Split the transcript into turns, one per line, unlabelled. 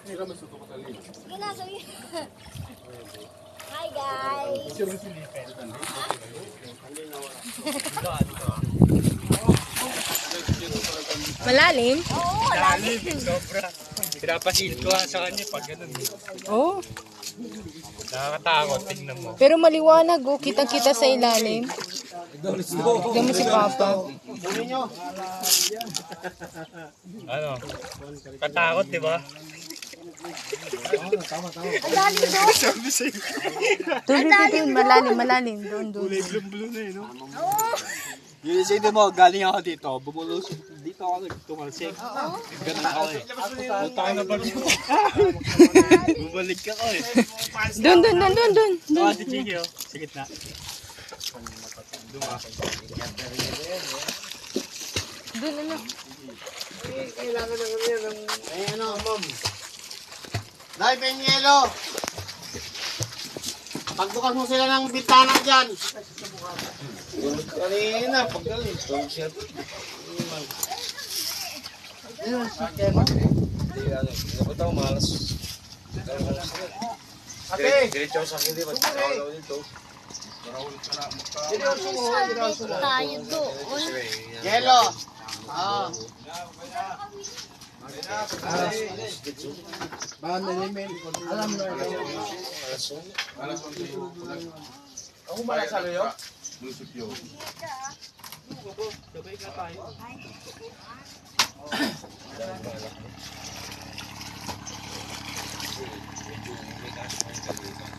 Sige na, sige. Hi guys.
Malalim?
Oo, lagi.
Sobra. Pinapasil ko sa kanya pag ganun.
Oo.
Nakakatakot, tingnan mo.
Pero maliwanag, oh. Kitang-kita sa ilalim. Tignan mo si Papa.
Ano? Katakot, di ba?
Ang lalim doon.
Doon, malalim. Doon.
Blue na eh, no?
Oo.
Yung isa mo, galing ako dito. Bumulos. Dito ako nagtumalsik. Ganun ako eh. Puta na pag bumalik ako eh.
Doon.
Ito si Chiki oh. Sa gitna.
Doon, ano?
Kailangan ng ano yan, ay ano, ma'am. Dahil penyelo. Pagbukas mo sila ng bintana dyan. Kanina, paggaling.
Diretso sa akin, di ba?
Tayo doon.
Yelo. Ah. Alam mo. Ako malasalo yun?
Sabay ka tayo.